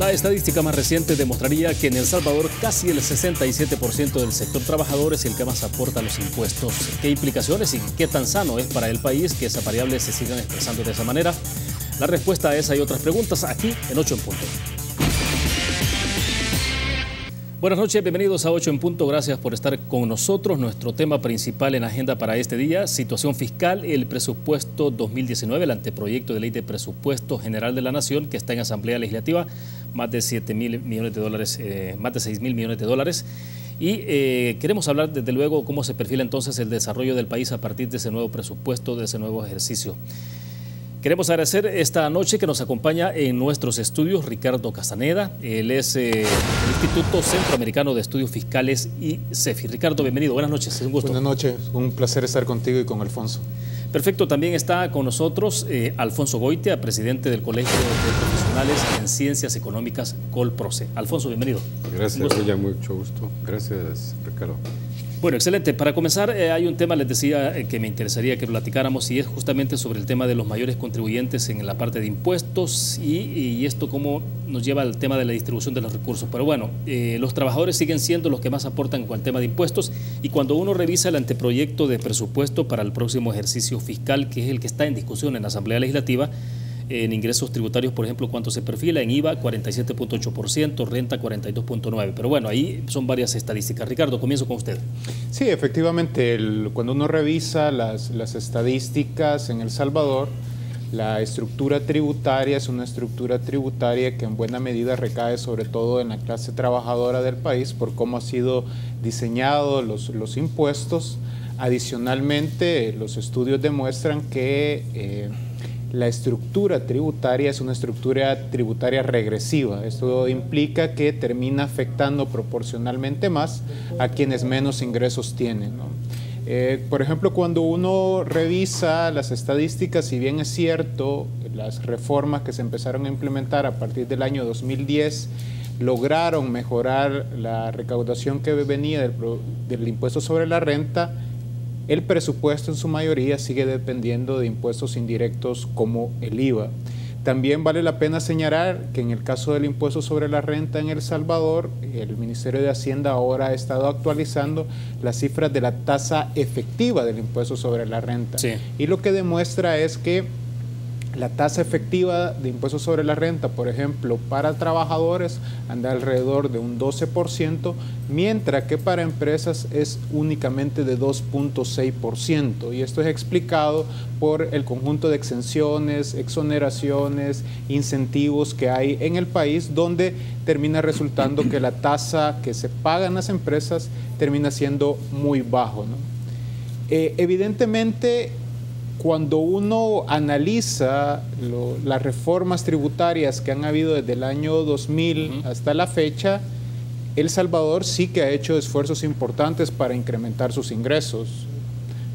La estadística más reciente demostraría que en El Salvador casi el 67% del sector trabajador es el que más aporta a los impuestos. ¿Qué implicaciones y qué tan sano es para el país que esas variables se sigan expresando de esa manera? La respuesta a esa y otras preguntas aquí en 8 en Punto. Buenas noches, bienvenidos a 8 en Punto. Gracias por estar con nosotros. Nuestro tema principal en agenda para este día, situación fiscal, el presupuesto 2019, el anteproyecto de ley de presupuesto general de la Nación que está en Asamblea Legislativa, más de 7.000 millones de dólares, más de 6.000 millones de dólares. Y queremos hablar desde luego cómo se perfila entonces el desarrollo del país a partir de ese nuevo presupuesto, de ese nuevo ejercicio. Queremos agradecer esta noche que nos acompaña en nuestros estudios Ricardo Castaneda. Él es del Instituto Centroamericano de Estudios Fiscales y CEFI. Ricardo, bienvenido. Buenas noches. Es un gusto. Buenas noches. Un placer estar contigo y con Alfonso. Perfecto. También está con nosotros Alfonso Goitia, presidente del Colegio de Profesionales en Ciencias Económicas, Colproce. Alfonso, bienvenido. Gracias, Villa. Mucho gusto. Gracias, Ricardo. Bueno, excelente. Para comenzar, hay un tema, les decía, que me interesaría que platicáramos y es justamente sobre el tema de los mayores contribuyentes en la parte de impuestos y esto cómo nos lleva al tema de la distribución de los recursos. Pero bueno, los trabajadores siguen siendo los que más aportan con el tema de impuestos y cuando uno revisa el anteproyecto de presupuesto para el próximo ejercicio fiscal, que es el que está en discusión en la Asamblea Legislativa, en ingresos tributarios, por ejemplo, ¿cuánto se perfila? En IVA, 47.8%, renta, 42.9%. Pero bueno, ahí son varias estadísticas. Ricardo, comienzo con usted. Sí, efectivamente, cuando uno revisa las estadísticas en El Salvador, la estructura tributaria es una estructura tributaria que en buena medida recae sobre todo en la clase trabajadora del país por cómo han sido diseñados los impuestos. Adicionalmente, los estudios demuestran que la estructura tributaria es una estructura tributaria regresiva. Esto implica que termina afectando proporcionalmente más a quienes menos ingresos tienen, ¿no? Por ejemplo, cuando uno revisa las estadísticas, si bien es cierto, las reformas que se empezaron a implementar a partir del año 2010 lograron mejorar la recaudación que venía del impuesto sobre la renta, el presupuesto en su mayoría sigue dependiendo de impuestos indirectos como el IVA. También vale la pena señalar que en el caso del impuesto sobre la renta en El Salvador, el Ministerio de Hacienda ahora ha estado actualizando las cifras de la tasa efectiva del impuesto sobre la renta. Sí. Y lo que demuestra es que la tasa efectiva de impuestos sobre la renta, por ejemplo, para trabajadores anda alrededor de un 12%, mientras que para empresas es únicamente de 2.6%. Y esto es explicado por el conjunto de exenciones, exoneraciones, incentivos que hay en el país, donde termina resultando que la tasa que se paga en las empresas termina siendo muy bajo, ¿no? Evidentemente, cuando uno analiza las reformas tributarias que han habido desde el año 2000 hasta la fecha, El Salvador sí que ha hecho esfuerzos importantes para incrementar sus ingresos.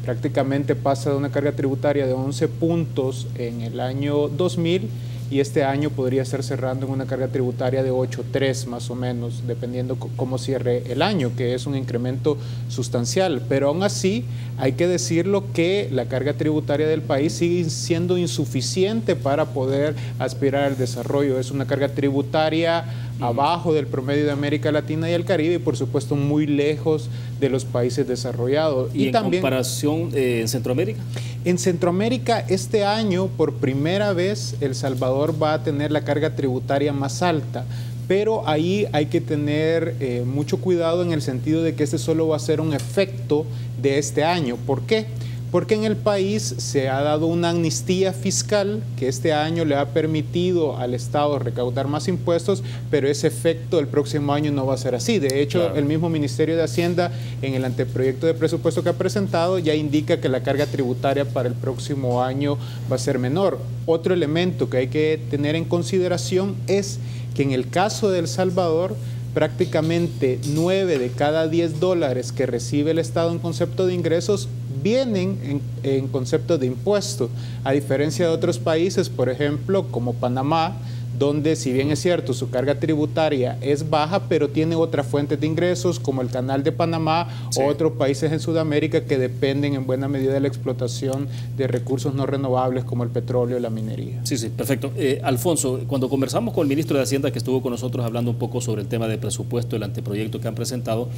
Prácticamente pasa de una carga tributaria de 11 puntos en el año 2000 y este año podría estar cerrando en una carga tributaria de 8.3 más o menos, dependiendo cómo cierre el año, que es un incremento sustancial. Pero aún así, hay que decirlo que la carga tributaria del país sigue siendo insuficiente para poder aspirar al desarrollo. Es una carga tributaria abajo del promedio de América Latina y el Caribe y por supuesto muy lejos de los países desarrollados. ¿Y en también, comparación en Centroamérica? En Centroamérica este año por primera vez El Salvador va a tener la carga tributaria más alta, pero ahí hay que tener mucho cuidado en el sentido de que este solo va a ser un efecto de este año. ¿Por qué? Porque en el país se ha dado una amnistía fiscal que este año le ha permitido al Estado recaudar más impuestos, pero ese efecto el próximo año no va a ser así. De hecho, claro, el mismo Ministerio de Hacienda en el anteproyecto de presupuesto que ha presentado ya indica que la carga tributaria para el próximo año va a ser menor. Otro elemento que hay que tener en consideración es que en el caso de El Salvador, prácticamente 9 de cada 10 dólares que recibe el Estado en concepto de ingresos vienen en concepto de impuestos, a diferencia de otros países, por ejemplo, como Panamá, donde si bien es cierto su carga tributaria es baja, pero tiene otras fuentes de ingresos como el Canal de Panamá o otros países en Sudamérica que dependen en buena medida de la explotación de recursos no renovables como el petróleo y la minería. Sí, sí, perfecto. Alfonso, cuando conversamos con el ministro de Hacienda que estuvo con nosotros hablando un poco sobre el tema de presupuesto, el anteproyecto que han presentado,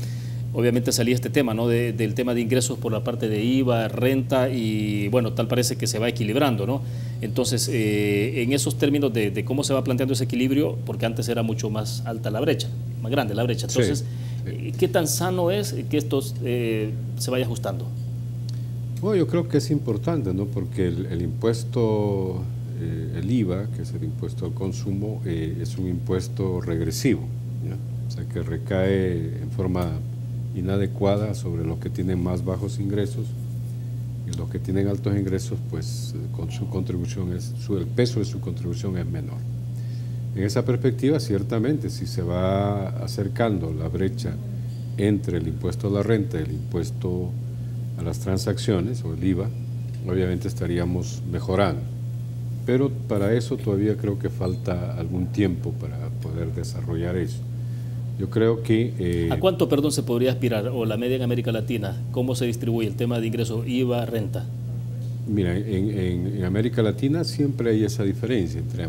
obviamente salía este tema, ¿no? Del tema de ingresos por la parte de IVA, renta y, bueno, tal parece que se va equilibrando, ¿no? Entonces, en esos términos de cómo se va planteando ese equilibrio, porque antes era mucho más alta la brecha, más grande la brecha. Entonces, ¿qué tan sano es que esto se vaya ajustando? Bueno, yo creo que es importante, ¿no? Porque el impuesto, el IVA, que es el impuesto al consumo, es un impuesto regresivo, ¿ya? O sea, que recae en forma inadecuada sobre los que tienen más bajos ingresos, y los que tienen altos ingresos, pues con su contribución el peso de su contribución es menor. En esa perspectiva, ciertamente, si se va acercando la brecha entre el impuesto a la renta y el impuesto a las transacciones, o el IVA, obviamente estaríamos mejorando. Pero para eso todavía creo que falta algún tiempo para poder desarrollar eso. Yo creo que... ¿A cuánto, perdón, se podría aspirar, o la media en América Latina? ¿Cómo se distribuye el tema de ingresos, IVA, renta? Mira, en América Latina siempre hay esa diferencia entre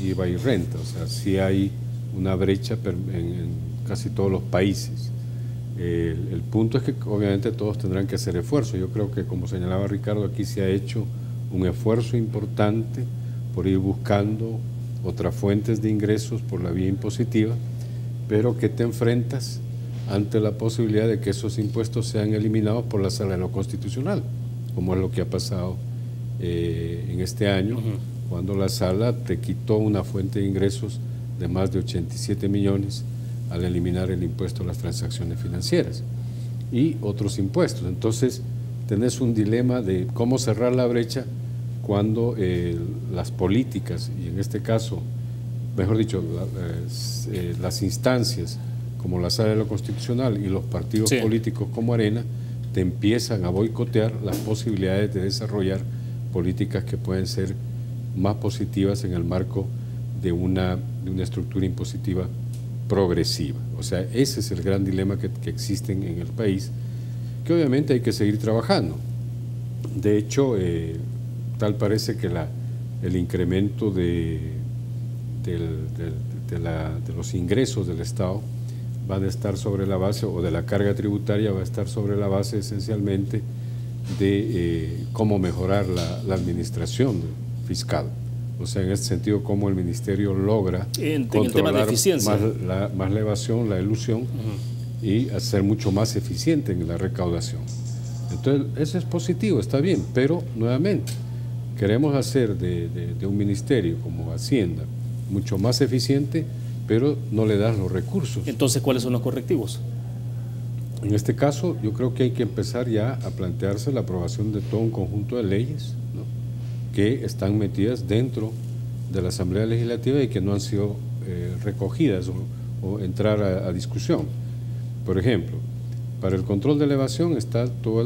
IVA y renta. O sea, sí hay una brecha en casi todos los países. El punto es que obviamente todos tendrán que hacer esfuerzo. Yo creo que, como señalaba Ricardo, aquí se ha hecho un esfuerzo importante por ir buscando otras fuentes de ingresos por la vía impositiva, pero que te enfrentas ante la posibilidad de que esos impuestos sean eliminados por la Sala de lo Constitucional, como es lo que ha pasado en este año, cuando la Sala te quitó una fuente de ingresos de más de 87 millones al eliminar el impuesto a las transacciones financieras y otros impuestos. Entonces, tenés un dilema de cómo cerrar la brecha cuando las políticas, y en este caso, mejor dicho, las instancias como la Sala de lo Constitucional y los partidos políticos como Arena, te empiezan a boicotear las posibilidades de desarrollar políticas que pueden ser más positivas en el marco de una estructura impositiva progresiva. O sea, ese es el gran dilema que existe en el país, que obviamente hay que seguir trabajando. De hecho, tal parece que el incremento de los ingresos del Estado van a estar sobre la base, o de la carga tributaria va a estar sobre la base esencialmente de cómo mejorar la administración fiscal. O sea, en este sentido, cómo el Ministerio logra controlar el tema de eficiencia, más la evasión, la elusión, y hacer mucho más eficiente en la recaudación. Entonces, eso es positivo, está bien, pero nuevamente, queremos hacer de un ministerio como Hacienda mucho más eficiente, pero no le das los recursos. Entonces, ¿cuáles son los correctivos? En este caso, yo creo que hay que empezar ya a plantearse la aprobación de todo un conjunto de leyes, ¿no?, que están metidas dentro de la Asamblea Legislativa y que no han sido recogidas o entrar a discusión. Por ejemplo, para el control de la evasión está toda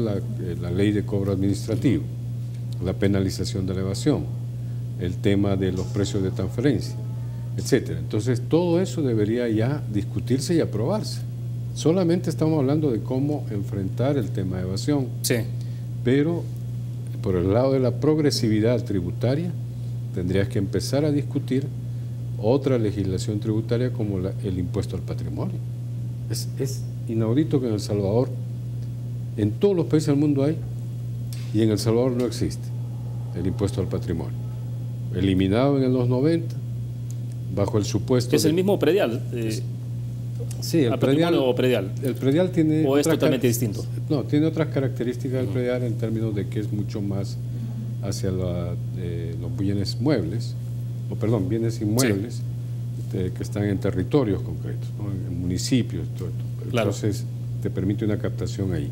la ley de cobro administrativo, la penalización de la evasión, el tema de los precios de transferencia, etcétera. Entonces, todo eso debería ya discutirse y aprobarse. Solamente estamos hablando de cómo enfrentar el tema de evasión, pero por el lado de la progresividad tributaria, tendrías que empezar a discutir otra legislación tributaria como el impuesto al patrimonio. Es inaudito que en El Salvador, en todos los países del mundo hay, y en El Salvador no existe el impuesto al patrimonio. Eliminado en los 90, bajo el supuesto... ¿Es el mismo predial? Sí, el predial, o predial. El predial tiene... ¿O es totalmente distinto? No, tiene otras características del predial en términos de que es mucho más hacia los bienes muebles, bienes inmuebles, que están en territorios concretos, ¿no?, en municipios, todo esto. Entonces, te permite una captación ahí.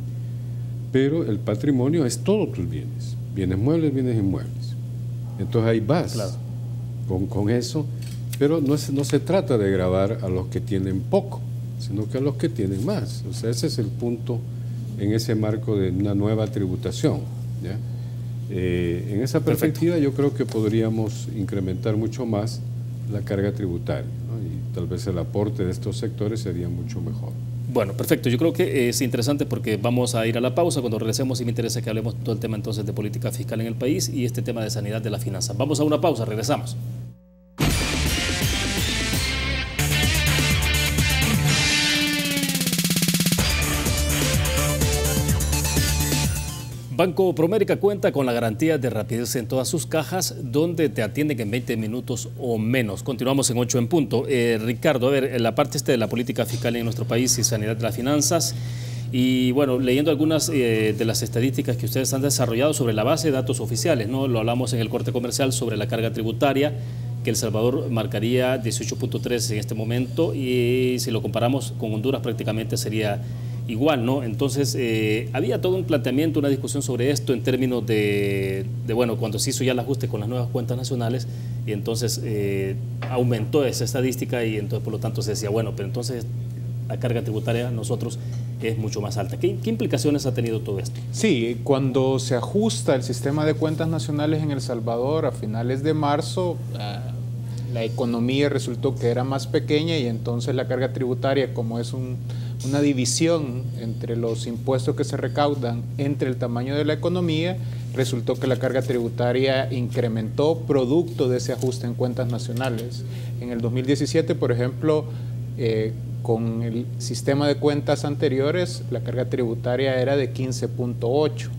Pero el patrimonio es todos tus bienes muebles, bienes inmuebles. Entonces ahí vas con eso, pero no se trata de gravar a los que tienen poco, sino que a los que tienen más. O sea, ese es el punto en ese marco de una nueva tributación, ¿ya? En esa perspectiva yo creo que podríamos incrementar mucho más la carga tributaria, ¿no? Y tal vez el aporte de estos sectores sería mucho mejor. Bueno, perfecto. Yo creo que es interesante porque vamos a ir a la pausa. Cuando regresemos, y me interesa que hablemos todo el tema entonces de política fiscal en el país y este tema de sanidad de la finanza. Vamos a una pausa, regresamos. Banco Promérica cuenta con la garantía de rapidez en todas sus cajas, donde te atienden en 20 minutos o menos. Continuamos en 8 en punto. Ricardo, a ver, en la parte de la política fiscal en nuestro país y sanidad de las finanzas, y bueno, leyendo algunas de las estadísticas que ustedes han desarrollado sobre la base de datos oficiales, ¿no? Lo hablamos en el corte comercial sobre la carga tributaria, que El Salvador marcaría 18.3 en este momento, y si lo comparamos con Honduras prácticamente sería igual, ¿no? Entonces, había todo un planteamiento, una discusión sobre esto en términos de bueno, cuando se hizo ya el ajuste con las nuevas cuentas nacionales, y entonces aumentó esa estadística, y entonces por lo tanto se decía, bueno, pero entonces la carga tributaria nosotros es mucho más alta. ¿Qué implicaciones ha tenido todo esto? Sí, cuando se ajusta el sistema de cuentas nacionales en El Salvador a finales de marzo, la economía resultó que era más pequeña, y entonces la carga tributaria, como es una división entre los impuestos que se recaudan entre el tamaño de la economía, resultó que la carga tributaria incrementó producto de ese ajuste en cuentas nacionales. En el 2017, por ejemplo, con el sistema de cuentas anteriores, la carga tributaria era de 15.8.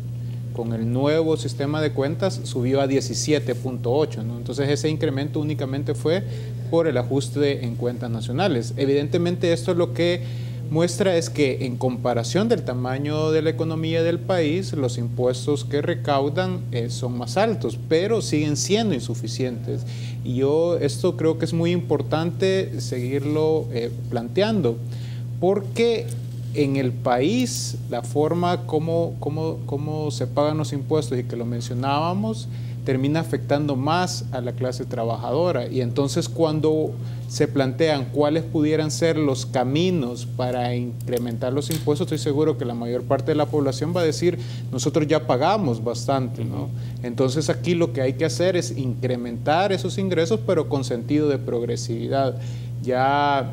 Con el nuevo sistema de cuentas subió a 17.8, ¿no? Entonces ese incremento únicamente fue por el ajuste en cuentas nacionales. Evidentemente esto lo que muestra es que en comparación del tamaño de la economía del país, los impuestos que recaudan son más altos, pero siguen siendo insuficientes. Y yo esto creo que es muy importante seguirlo planteando, porque en el país la forma como se pagan los impuestos, y que lo mencionábamos, termina afectando más a la clase trabajadora. Y entonces cuando se plantean cuáles pudieran ser los caminos para incrementar los impuestos, estoy seguro que la mayor parte de la población va a decir, nosotros ya pagamos bastante, ¿no? Entonces aquí lo que hay que hacer es incrementar esos ingresos, pero con sentido de progresividad. Ya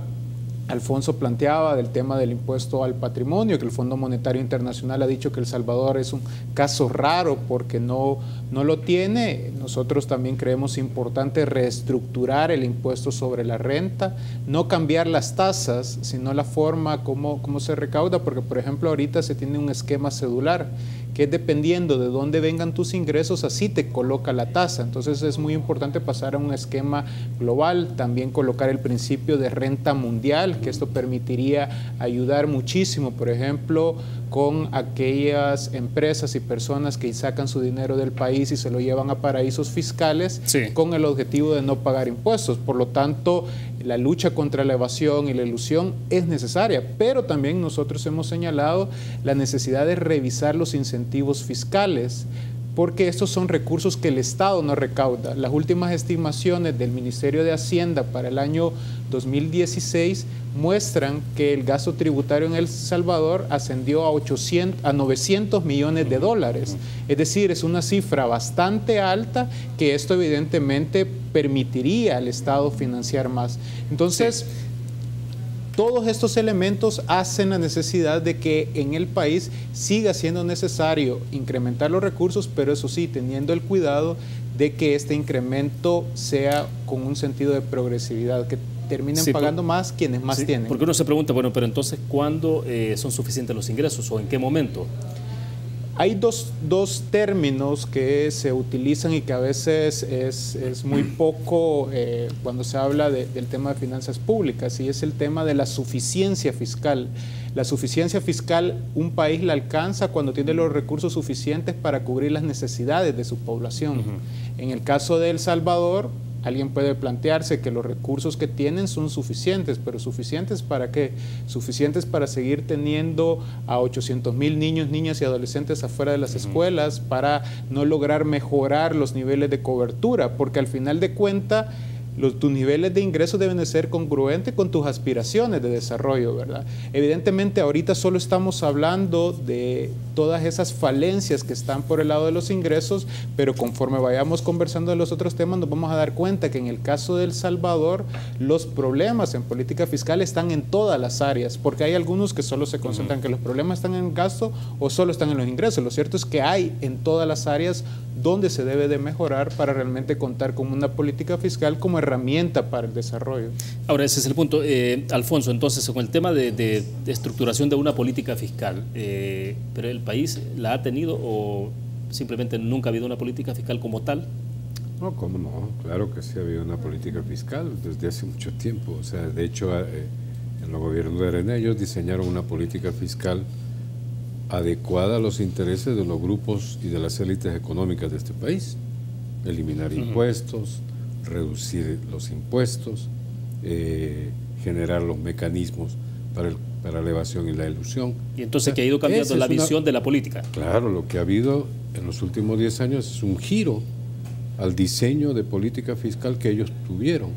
Alfonso planteaba del tema del impuesto al patrimonio, que el Fondo Monetario Internacional ha dicho que El Salvador es un caso raro porque no lo tiene. Nosotros también creemos importante reestructurar el impuesto sobre la renta, no cambiar las tasas, sino la forma como se recauda, porque por ejemplo ahorita se tiene un esquema cedular, que dependiendo de dónde vengan tus ingresos, así te coloca la tasa. Entonces es muy importante pasar a un esquema global, también colocar el principio de renta mundial, que esto permitiría ayudar muchísimo, por ejemplo, con aquellas empresas y personas que sacan su dinero del país y se lo llevan a paraísos fiscales, sí, con el objetivo de no pagar impuestos. Por lo tanto, la lucha contra la evasión y la elusión es necesaria, pero también nosotros hemos señalado la necesidad de revisar los incentivos fiscales, porque estos son recursos que el Estado no recauda. Las últimas estimaciones del Ministerio de Hacienda para el año 2016 muestran que el gasto tributario en El Salvador ascendió a 900 millones de dólares. Es decir, es una cifra bastante alta, que esto evidentemente permitiría al Estado financiar más. Entonces, sí, todos estos elementos hacen la necesidad de que en el país siga siendo necesario incrementar los recursos, pero eso sí, teniendo el cuidado de que este incremento sea con un sentido de progresividad, que terminen pagando más quienes más tienen. Porque uno se pregunta, bueno, pero entonces, ¿cuándo son suficientes los ingresos o en qué momento? Hay dos términos que se utilizan y que a veces es muy poco cuando se habla del tema de finanzas públicas, y es el tema de la suficiencia fiscal. La suficiencia fiscal, un país la alcanza cuando tiene los recursos suficientes para cubrir las necesidades de su población. En el caso de El Salvador, alguien puede plantearse que los recursos que tienen son suficientes, pero ¿suficientes para qué? Suficientes para seguir teniendo a 800,000 niños, niñas y adolescentes afuera de las escuelas, para no lograr mejorar los niveles de cobertura, porque al final de cuentas tus niveles de ingresos deben de ser congruentes con tus aspiraciones de desarrollo, ¿verdad? Evidentemente ahorita solo estamos hablando de todas esas falencias que están por el lado de los ingresos, pero conforme vayamos conversando de los otros temas nos vamos a dar cuenta que en el caso de El Salvador los problemas en política fiscal están en todas las áreas, porque hay algunos que solo se concentran que los problemas están en el gasto o solo están en los ingresos. Lo cierto es que hay en todas las áreas donde se debe de mejorar para realmente contar con una política fiscal como herramienta para el desarrollo. Ahora, ese es el punto. Alfonso, entonces, con el tema de estructuración de una política fiscal, ¿pero el país la ha tenido o simplemente nunca ha habido una política fiscal como tal? No, ¿cómo no? Claro que sí ha habido una política fiscal desde hace mucho tiempo. O sea, de hecho, en los gobiernos de Arena ellos diseñaron una política fiscal adecuada a los intereses de los grupos y de las élites económicas de este país. Eliminar impuestos, reducir los impuestos, generar los mecanismos para la evasión y la elusión. Y entonces, ¿qué ha ido cambiando la visión de la política? Claro, lo que ha habido en los últimos 10 años es un giro al diseño de política fiscal que ellos tuvieron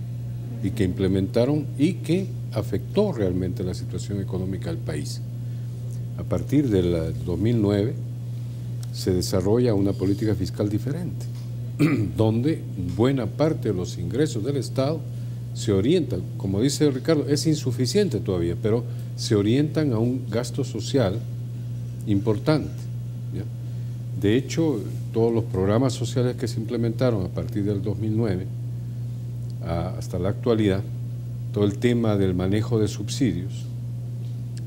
y que implementaron y que afectó realmente la situación económica del país. A partir del 2009 se desarrolla una política fiscal diferente, donde buena parte de los ingresos del Estado se orientan, como dice Ricardo, es insuficiente todavía, pero se orientan a un gasto social importante, ¿ya? De hecho, todos los programas sociales que se implementaron a partir del 2009 hasta la actualidad, todo el tema del manejo de subsidios,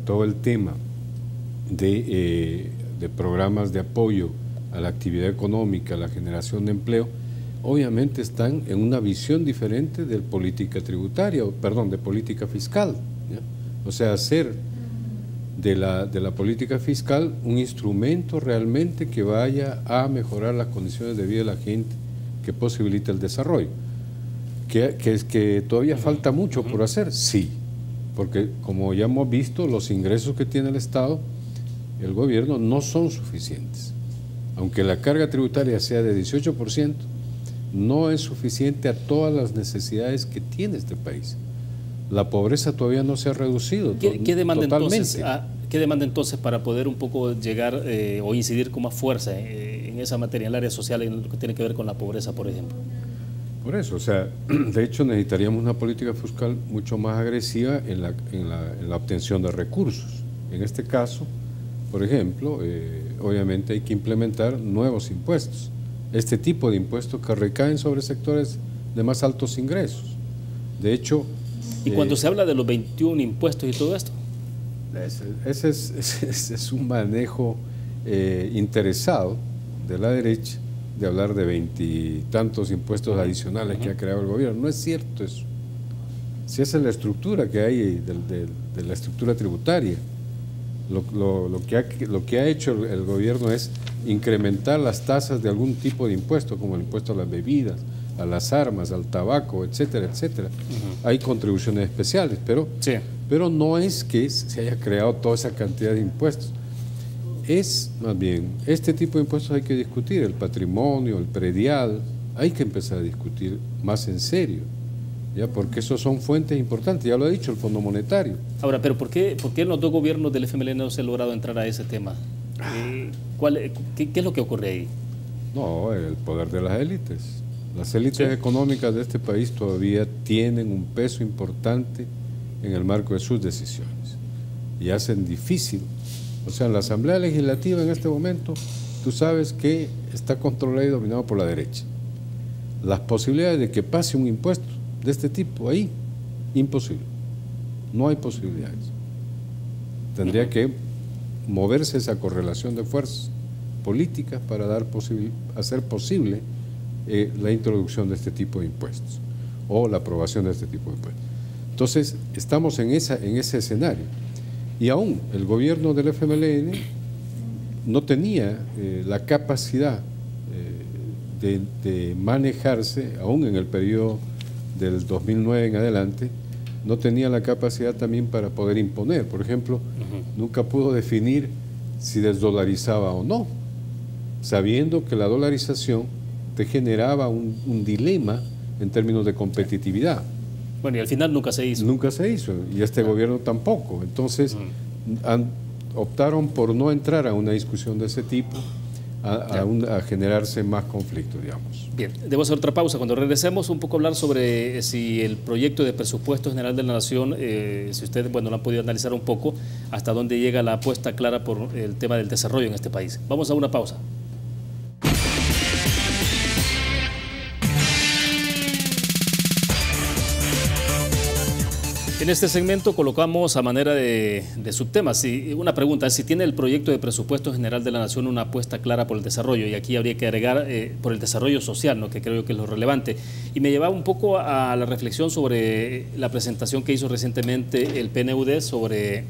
todo el tema de programas de apoyo a la actividad económica, a la generación de empleo, obviamente están en una visión diferente de política tributaria, perdón, de política fiscal, ¿ya? O sea, hacer de la política fiscal un instrumento realmente que vaya a mejorar las condiciones de vida de la gente, que posibilite el desarrollo. Que todavía falta mucho por hacer, sí, porque como ya hemos visto, los ingresos que tiene el Estado, el gobierno, no son suficientes. Aunque la carga tributaria sea de 18%, no es suficiente a todas las necesidades que tiene este país. La pobreza todavía no se ha reducido ¿Qué demanda totalmente. ¿Qué demanda entonces para poder un poco llegar o incidir con más fuerza en esa materia, en el área social, en lo que tiene que ver con la pobreza, por ejemplo? Por eso, o sea, de hecho necesitaríamos una política fiscal mucho más agresiva en la obtención de recursos. En este caso, por ejemplo, obviamente hay que implementar nuevos impuestos. Este tipo de impuestos que recaen sobre sectores de más altos ingresos. De hecho... ¿Y cuando se habla de los 21 impuestos y todo esto? Ese es un manejo interesado de la derecha de hablar de 20 y tantos impuestos adicionales que ha creado el gobierno. No es cierto eso. Si esa es la estructura que hay de la estructura tributaria. Lo que ha hecho el gobierno es incrementar las tasas de algún tipo de impuesto, como el impuesto a las bebidas, a las armas, al tabaco, etcétera, etcétera. Hay contribuciones especiales, pero no es que se haya creado toda esa cantidad de impuestos. Es más bien, este tipo de impuestos hay que discutir, el patrimonio, el predial, hay que empezar a discutir más en serio, ¿ya? Porque esos son fuentes importantes, ya lo ha dicho el Fondo Monetario. Ahora, pero ¿por qué en los dos gobiernos del FMLN no se ha logrado entrar a ese tema? ¿Qué es lo que ocurre ahí? No, el poder de las élites. Las élites económicas de este país todavía tienen un peso importante en el marco de sus decisiones y hacen difícil. O sea, en la Asamblea Legislativa en este momento, tú sabes que está controlado y dominado por la derecha. Las posibilidades de que pase un impuesto de este tipo ahí, imposible. No hay posibilidades. Tendría que moverse esa correlación de fuerzas políticas para hacer posible la introducción de este tipo de impuestos o la aprobación de este tipo de impuestos. Entonces, estamos en ese escenario. Y aún el gobierno del FMLN no tenía la capacidad de manejarse, aún en el periodo del 2009 en adelante, no tenía la capacidad también para poder imponer. Por ejemplo, nunca pudo definir si desdolarizaba o no, sabiendo que la dolarización te generaba un dilema en términos de competitividad. Bueno, y al final nunca se hizo. Nunca se hizo, y este gobierno tampoco. Entonces, optaron por no entrar a una discusión de ese tipo, a generarse más conflicto, digamos. Bien, debo hacer otra pausa. Cuando regresemos, un poco hablar sobre si el proyecto de presupuesto general de la Nación, si ustedes, bueno, lo han podido analizar un poco, hasta dónde llega la apuesta clara por el tema del desarrollo en este país. Vamos a una pausa. En este segmento colocamos a manera de subtema, una pregunta, si tiene el proyecto de presupuesto general de la Nación una apuesta clara por el desarrollo, y aquí habría que agregar por el desarrollo social, ¿no?, que creo que es lo relevante. Y me llevaba un poco a la reflexión sobre la presentación que hizo recientemente el PNUD sobre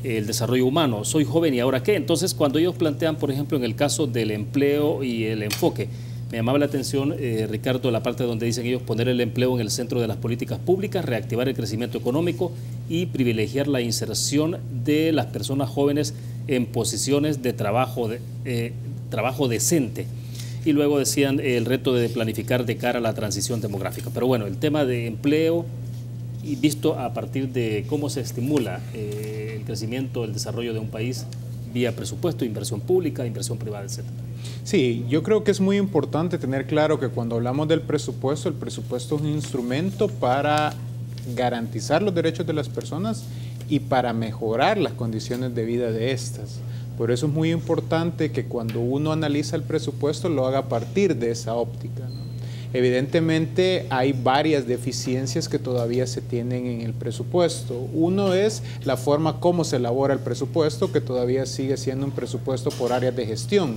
el desarrollo humano. Soy joven y ahora qué. Entonces, cuando ellos plantean, por ejemplo, en el caso del empleo y el enfoque, me llamaba la atención, Ricardo, la parte donde dicen ellos poner el empleo en el centro de las políticas públicas, reactivar el crecimiento económico y privilegiar la inserción de las personas jóvenes en posiciones de trabajo decente. Y luego decían el reto de planificar de cara a la transición demográfica. Pero bueno, el tema de empleo, y visto a partir de cómo se estimula el crecimiento, el desarrollo de un país vía presupuesto, inversión pública, inversión privada, etcétera. Sí, yo creo que es muy importante tener claro que cuando hablamos del presupuesto, el presupuesto es un instrumento para garantizar los derechos de las personas y para mejorar las condiciones de vida de estas. Por eso es muy importante que cuando uno analiza el presupuesto lo haga a partir de esa óptica, ¿no? Evidentemente hay varias deficiencias que todavía se tienen en el presupuesto. Uno es la forma como se elabora el presupuesto, que todavía sigue siendo un presupuesto por áreas de gestión.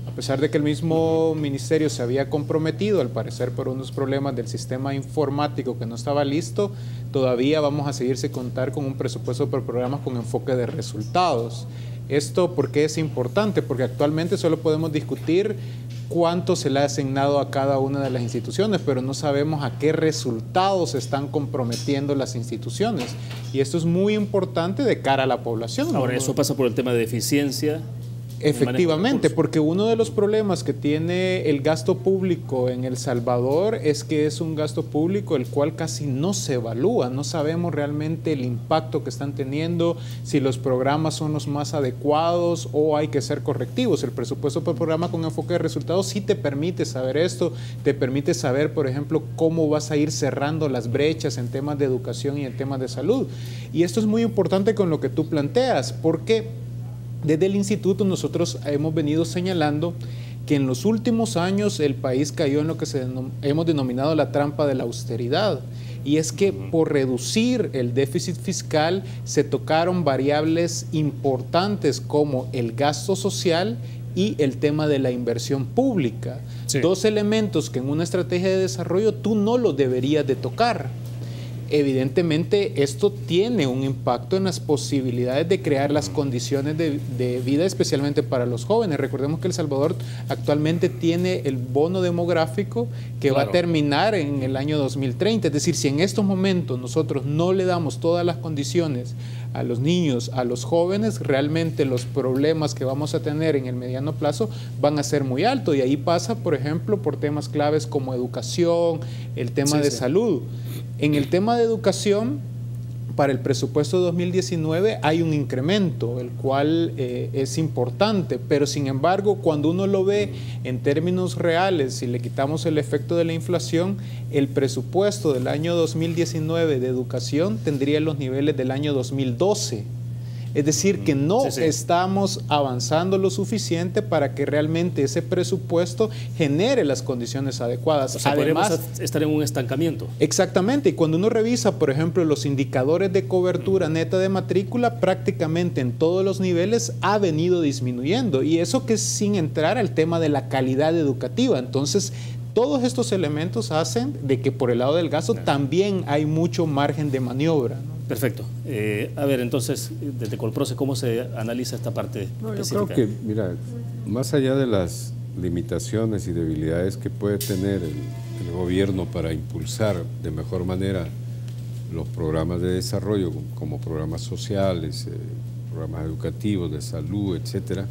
A pesar de que el mismo ministerio se había comprometido, al parecer por unos problemas del sistema informático que no estaba listo, todavía vamos a seguirse contar con un presupuesto por programas con enfoque de resultados. ¿Esto por qué es importante? Porque actualmente solo podemos discutir cuánto se le ha asignado a cada una de las instituciones, pero no sabemos a qué resultados se están comprometiendo las instituciones. Y esto es muy importante de cara a la población, ¿no? Ahora, eso pasa por el tema de eficiencia. Efectivamente, porque uno de los problemas que tiene el gasto público en El Salvador es que es un gasto público el cual casi no se evalúa, no sabemos realmente el impacto que están teniendo, si los programas son los más adecuados o hay que ser correctivos. El presupuesto por programa con enfoque de resultados sí te permite saber esto, te permite saber, por ejemplo, cómo vas a ir cerrando las brechas en temas de educación y en temas de salud. Y esto es muy importante con lo que tú planteas, porque desde el instituto nosotros hemos venido señalando que en los últimos años el país cayó en lo que hemos denominado la trampa de la austeridad. Y es que por reducir el déficit fiscal se tocaron variables importantes como el gasto social y el tema de la inversión pública. Sí. Dos elementos que en una estrategia de desarrollo tú no los deberías de tocar. Evidentemente esto tiene un impacto en las posibilidades de crear las condiciones de vida, especialmente para los jóvenes. Recordemos que El Salvador actualmente tiene el bono demográfico que va a terminar en el año 2030. Es decir, si en estos momentos nosotros no le damos todas las condiciones a los niños, a los jóvenes, realmente los problemas que vamos a tener en el mediano plazo van a ser muy altos. Y ahí pasa, por ejemplo, por temas claves como educación, el tema de salud. En el tema de educación, para el presupuesto 2019 hay un incremento, el cual es importante, pero sin embargo, cuando uno lo ve en términos reales, si le quitamos el efecto de la inflación, el presupuesto del año 2019 de educación tendría los niveles del año 2012. Es decir, que no estamos avanzando lo suficiente para que realmente ese presupuesto genere las condiciones adecuadas. O sea, además, podemos estar en un estancamiento. Exactamente, y cuando uno revisa, por ejemplo, los indicadores de cobertura neta de matrícula, prácticamente en todos los niveles ha venido disminuyendo. Y eso que sin entrar al tema de la calidad educativa. Entonces, todos estos elementos hacen de que por el lado del gasto también hay mucho margen de maniobra, ¿no? Perfecto. A ver, entonces, desde Colproce, ¿cómo se analiza esta parte específica? Yo creo que, mira, más allá de las limitaciones y debilidades que puede tener el gobierno para impulsar de mejor manera los programas de desarrollo, como programas sociales, programas educativos, de salud, etcétera,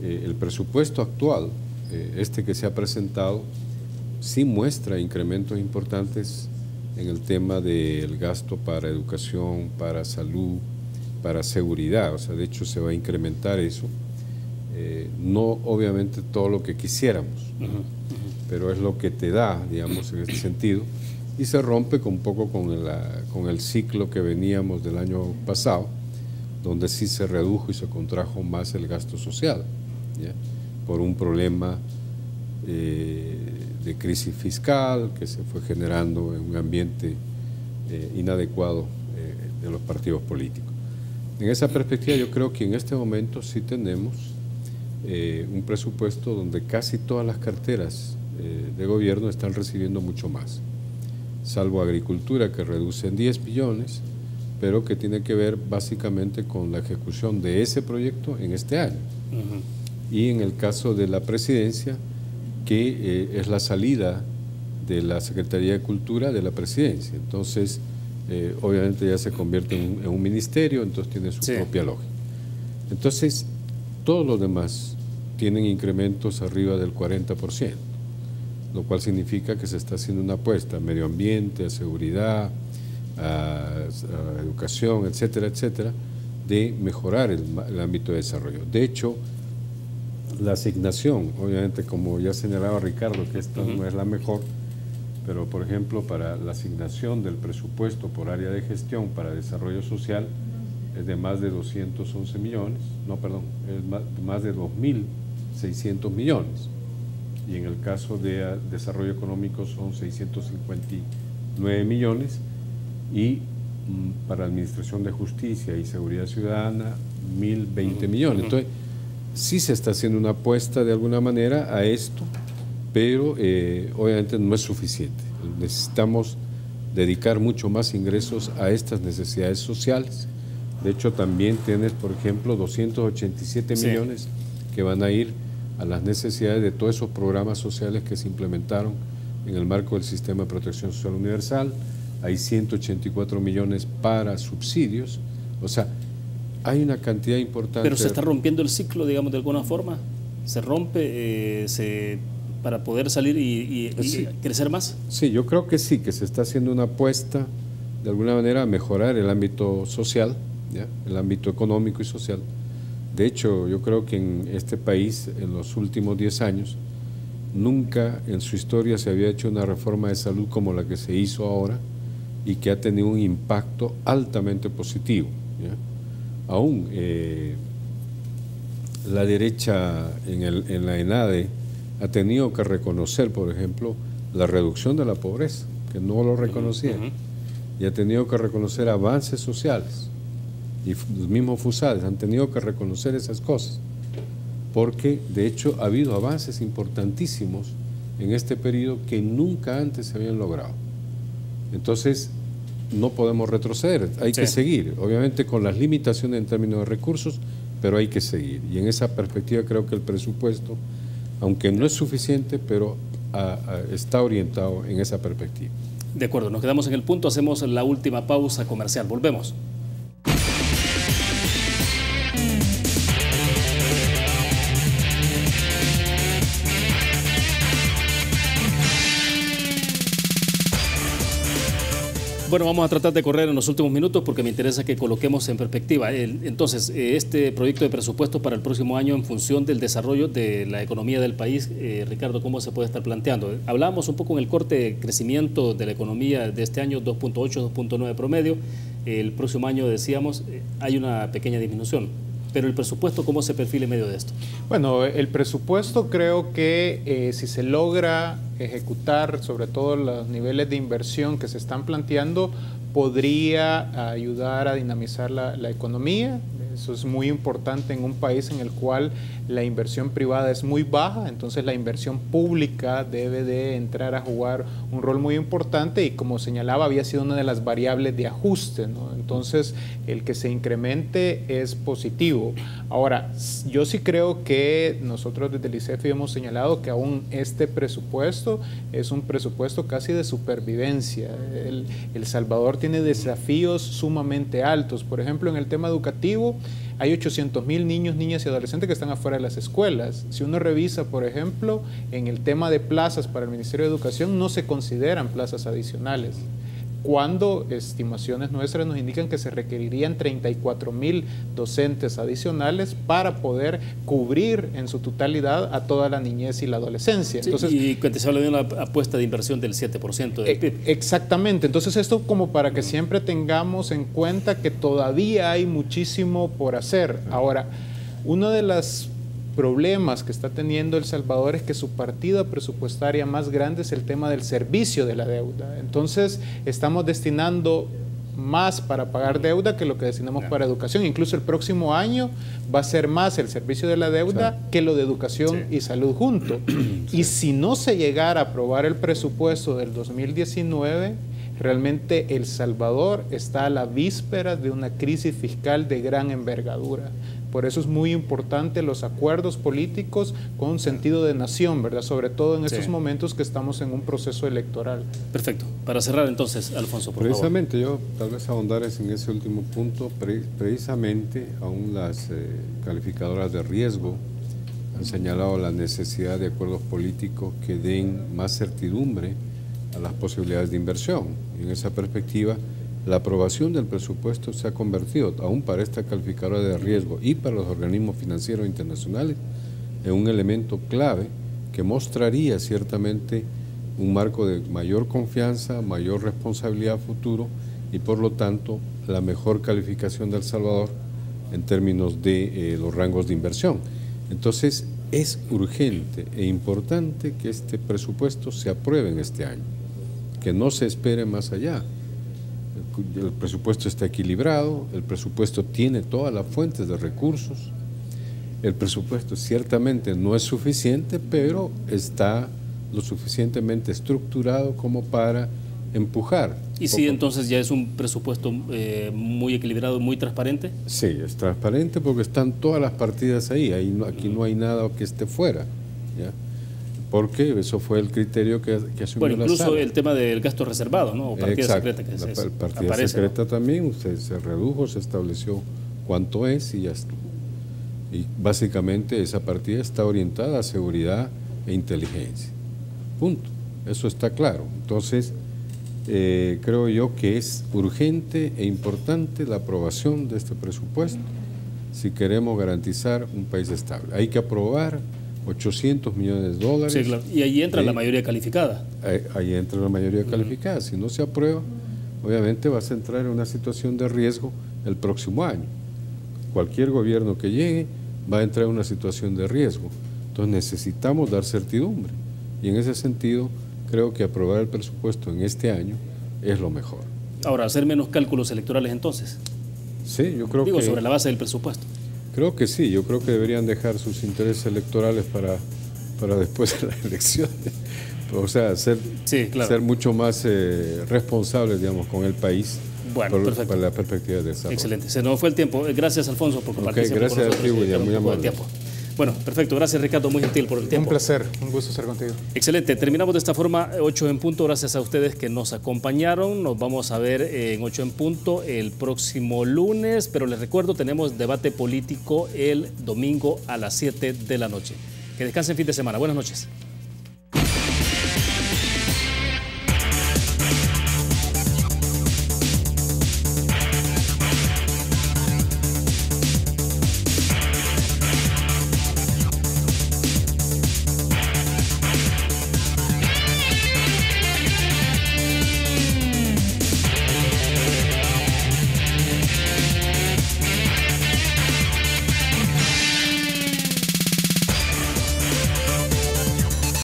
el presupuesto actual, este que se ha presentado, sí muestra incrementos importantes en el tema del gasto para educación, para salud, para seguridad. O sea, de hecho se va a incrementar eso. No obviamente todo lo que quisiéramos, pero es lo que te da, digamos, en este sentido. Y se rompe un poco con el ciclo que veníamos del año pasado, donde sí se redujo y se contrajo más el gasto social, ¿ya? Por un problema de crisis fiscal que se fue generando en un ambiente inadecuado de los partidos políticos. En esa perspectiva yo creo que en este momento sí tenemos un presupuesto donde casi todas las carteras de gobierno están recibiendo mucho más, salvo agricultura, que reduce en 10 billones, pero que tiene que ver básicamente con la ejecución de ese proyecto en este año. Y en el caso de la presidencia, que es la salida de la Secretaría de Cultura de la presidencia. Entonces, obviamente ya se convierte en un ministerio, entonces tiene su propia lógica. Entonces, todos los demás tienen incrementos arriba del 40%, lo cual significa que se está haciendo una apuesta a medio ambiente, a seguridad, a educación, etcétera, etcétera, de mejorar el ámbito de desarrollo. De hecho, la asignación, obviamente, como ya señalaba Ricardo, que esta no es la mejor, pero por ejemplo, para la asignación del presupuesto por área de gestión para desarrollo social es de más de 211 millones, no, perdón, es más de 2.600 millones. Y en el caso de desarrollo económico son 659 millones, y para administración de justicia y seguridad ciudadana 1.020 millones. Entonces, sí se está haciendo una apuesta de alguna manera a esto, pero obviamente no es suficiente. Necesitamos dedicar mucho más ingresos a estas necesidades sociales. De hecho, también tienes, por ejemplo, 287 millones que van a ir a las necesidades de todos esos programas sociales que se implementaron en el marco del Sistema de Protección Social Universal. Hay 184 millones para subsidios. O sea, hay una cantidad importante. Pero se está rompiendo el ciclo, digamos, de alguna forma. Se rompe para poder salir y crecer más. Sí, yo creo que sí, que se está haciendo una apuesta de alguna manera a mejorar el ámbito social, ¿ya? El ámbito económico y social. De hecho, yo creo que en este país, en los últimos 10 años, nunca en su historia se había hecho una reforma de salud como la que se hizo ahora y que ha tenido un impacto altamente positivo, ¿ya? Aún la derecha en la ENADE ha tenido que reconocer, por ejemplo, la reducción de la pobreza, que no lo reconocía, y ha tenido que reconocer avances sociales, y los mismos FUSADES han tenido que reconocer esas cosas, porque de hecho ha habido avances importantísimos en este periodo que nunca antes se habían logrado. Entonces, no podemos retroceder, hay que seguir, obviamente con las limitaciones en términos de recursos, pero hay que seguir. Y en esa perspectiva creo que el presupuesto, aunque no es suficiente, pero está orientado en esa perspectiva. De acuerdo, nos quedamos en el punto, hacemos la última pausa comercial, volvemos. Bueno, vamos a tratar de correr en los últimos minutos porque me interesa que coloquemos en perspectiva. Entonces, este proyecto de presupuesto para el próximo año en función del desarrollo de la economía del país, Ricardo, ¿cómo se puede estar planteando? Hablábamos un poco en el corte de crecimiento de la economía de este año, 2.8, 2.9 promedio. El próximo año, decíamos, hay una pequeña disminución. Pero el presupuesto, ¿cómo se perfila en medio de esto? Bueno, el presupuesto creo que si se logra ejecutar sobre todo los niveles de inversión que se están planteando, podría ayudar a dinamizar la economía. Eso es muy importante en un país en el cual la inversión privada es muy baja, entonces la inversión pública debe de entrar a jugar un rol muy importante y, como señalaba, había sido una de las variables de ajuste, ¿no? Entonces, el que se incremente es positivo. Ahora, yo sí creo que nosotros desde el ICEFI hemos señalado que aún este presupuesto es un presupuesto casi de supervivencia. El Salvador tiene desafíos sumamente altos. Por ejemplo, en el tema educativo, hay 800,000 niños, niñas y adolescentes que están afuera de las escuelas. Si uno revisa, por ejemplo, en el tema de plazas para el Ministerio de Educación, no se consideran plazas adicionales, cuando estimaciones nuestras nos indican que se requerirían 34,000 docentes adicionales para poder cubrir en su totalidad a toda la niñez y la adolescencia. Sí, entonces, y que se habla de una apuesta de inversión del 7% del PIB. Exactamente. Entonces esto como para que siempre tengamos en cuenta que todavía hay muchísimo por hacer. Ahora, uno de los problemas que está teniendo El Salvador es que su partida presupuestaria más grande es el tema del servicio de la deuda. Entonces estamos destinando más para pagar deuda que lo que destinamos para educación. Incluso el próximo año va a ser más el servicio de la deuda que lo de educación y salud junto. Y si no se llegara a aprobar el presupuesto del 2019, realmente El Salvador está a la víspera de una crisis fiscal de gran envergadura. Por eso es muy importante los acuerdos políticos con sentido de nación, ¿verdad? Sobre todo en estos momentos que estamos en un proceso electoral. Perfecto. Para cerrar entonces, Alfonso, por precisamente, favor. Yo tal vez ahondar en ese último punto, precisamente aún las calificadoras de riesgo han señalado la necesidad de acuerdos políticos que den más certidumbre a las posibilidades de inversión. Y en esa perspectiva, la aprobación del presupuesto se ha convertido, aún para esta calificadora de riesgo y para los organismos financieros internacionales, en un elemento clave que mostraría ciertamente un marco de mayor confianza, mayor responsabilidad futuro y por lo tanto la mejor calificación de El Salvador en términos de los rangos de inversión. Entonces es urgente e importante que este presupuesto se apruebe en este año, que no se espere más allá. El presupuesto está equilibrado, el presupuesto tiene todas las fuentes de recursos, el presupuesto ciertamente no es suficiente, pero está lo suficientemente estructurado como para empujar. ¿Y si entonces ya es un presupuesto muy equilibrado, muy transparente? Sí, es transparente porque están todas las partidas ahí, aquí no hay nada que esté fuera, ¿ya? Porque eso fue el criterio que asumió la incluso sala. El tema del gasto reservado, ¿no? O partida secreta. Que la partida aparece, secreta, ¿no? también se redujo, se estableció cuánto es y ya está. Y básicamente esa partida está orientada a seguridad e inteligencia. Punto. Eso está claro. Entonces, creo yo que es urgente e importante la aprobación de este presupuesto si queremos garantizar un país estable. Hay que aprobar 800 millones de dólares. Sí, claro. Y ahí entra la mayoría calificada. Ahí entra la mayoría calificada. Si no se aprueba, obviamente vas a entrar en una situación de riesgo el próximo año. Cualquier gobierno que llegue va a entrar en una situación de riesgo. Entonces necesitamos dar certidumbre. Y en ese sentido, creo que aprobar el presupuesto en este año es lo mejor. Ahora, ¿hacer menos cálculos electorales entonces? Sí, yo creo que... sobre la base del presupuesto. Creo que sí, yo creo que deberían dejar sus intereses electorales para después de las elecciones. O sea, ser mucho más responsables, digamos, con el país. Bueno, perfecto. Para la perspectiva de desarrollo. Excelente. Se nos fue el tiempo. Gracias, Alfonso, por compartir con nosotros. Gracias a ti, William, muy amable. Bueno, perfecto. Gracias, Ricardo, muy gentil por el tiempo. Un placer, un gusto estar contigo. Excelente. Terminamos de esta forma 8 en punto. Gracias a ustedes que nos acompañaron. Nos vamos a ver en 8 en punto el próximo lunes, pero les recuerdo, tenemos debate político el domingo a las 7 de la noche. Que descansen fin de semana. Buenas noches.